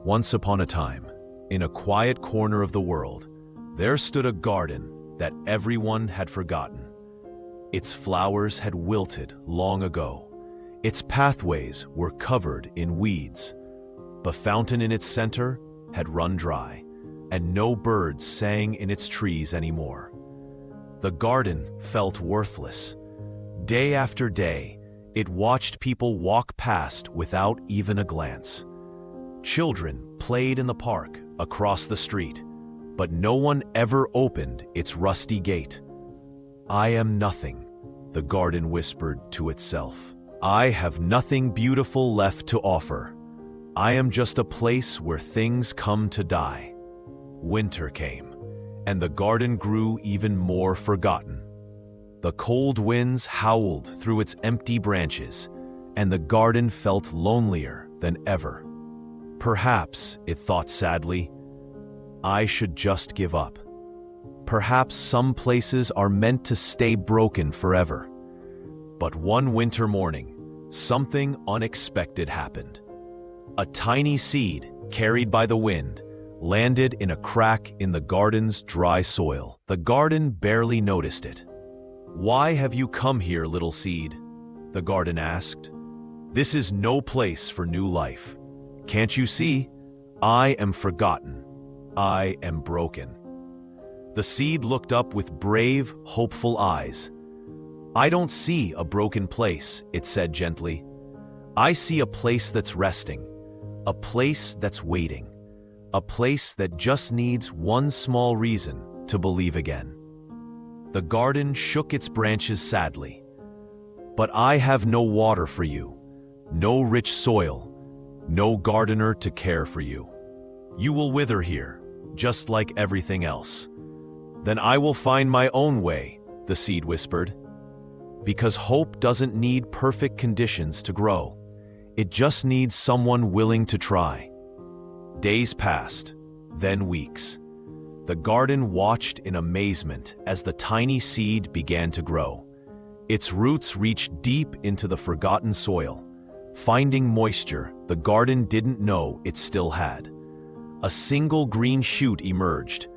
Once upon a time, in a quiet corner of the world, there stood a garden that everyone had forgotten. Its flowers had wilted long ago. Its pathways were covered in weeds. The fountain in its center had run dry, and no birds sang in its trees anymore. The garden felt worthless. Day after day, it watched people walk past without even a glance. Children played in the park across the street, but no one ever opened its rusty gate. "I am nothing," the garden whispered to itself. "I have nothing beautiful left to offer. I am just a place where things come to die." Winter came, and the garden grew even more forgotten. The cold winds howled through its empty branches, and the garden felt lonelier than ever. Perhaps, it thought sadly, I should just give up. Perhaps some places are meant to stay broken forever. But one winter morning, something unexpected happened. A tiny seed, carried by the wind, landed in a crack in the garden's dry soil. The garden barely noticed it. "Why have you come here, little seed?" the garden asked. "This is no place for new life. Can't you see? I am forgotten. I am broken." The seed looked up with brave, hopeful eyes. "I don't see a broken place," it said gently. "I see a place that's resting, a place that's waiting, a place that just needs one small reason to believe again." The garden shook its branches sadly. "But I have no water for you, no rich soil, no gardener to care for you. You will wither here, just like everything else." "Then I will find my own way," the seed whispered. Because hope doesn't need perfect conditions to grow. It just needs someone willing to try. Days passed, then weeks. The garden watched in amazement as the tiny seed began to grow. Its roots reached deep into the forgotten soil, finding moisture the garden didn't know it still had. A single green shoot emerged,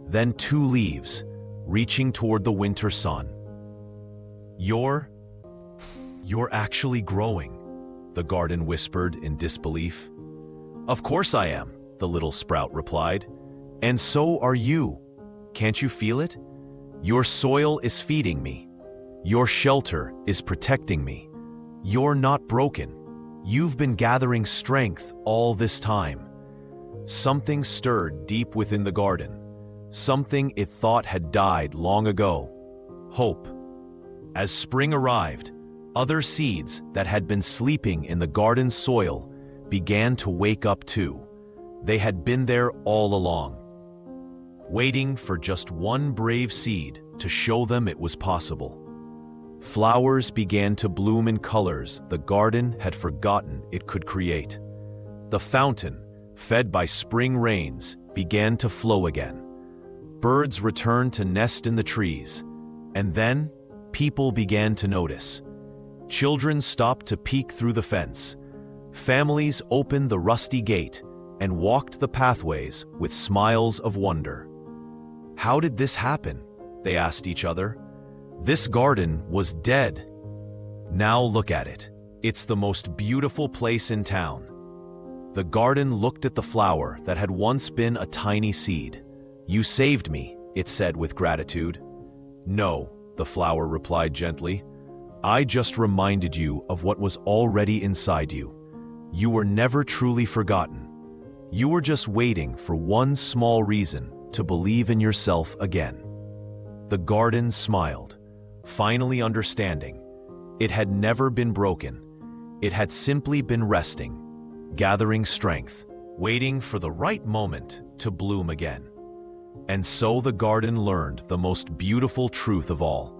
then two leaves, reaching toward the winter sun. You're actually growing," the garden whispered in disbelief. "Of course I am," the little sprout replied. "And so are you. Can't you feel it? Your soil is feeding me. Your shelter is protecting me. You're not broken. You've been gathering strength all this time." Something stirred deep within the garden, something it thought had died long ago. Hope. As spring arrived, other seeds that had been sleeping in the garden's soil began to wake up too. They had been there all along, waiting for just one brave seed to show them it was possible. Flowers began to bloom in colors the garden had forgotten it could create. The fountain, fed by spring rains, began to flow again. Birds returned to nest in the trees, and then people began to notice. Children stopped to peek through the fence. Families opened the rusty gate and walked the pathways with smiles of wonder. "How did this happen?" they asked each other. "This garden was dead. Now look at it. It's the most beautiful place in town." The garden looked at the flower that had once been a tiny seed. "You saved me," it said with gratitude. "No," the flower replied gently. "I just reminded you of what was already inside you. You were never truly forgotten. You were just waiting for one small reason to believe in yourself again." The garden smiled, finally understanding. It had never been broken. It had simply been resting, gathering strength, waiting for the right moment to bloom again. And so the garden learned the most beautiful truth of all.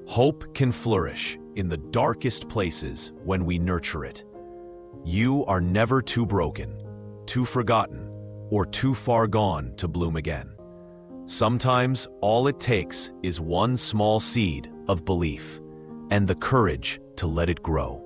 Hope can flourish in the darkest places when we nurture it. You are never too broken, too forgotten, or too far gone to bloom again. Sometimes all it takes is one small seed of belief and the courage to let it grow.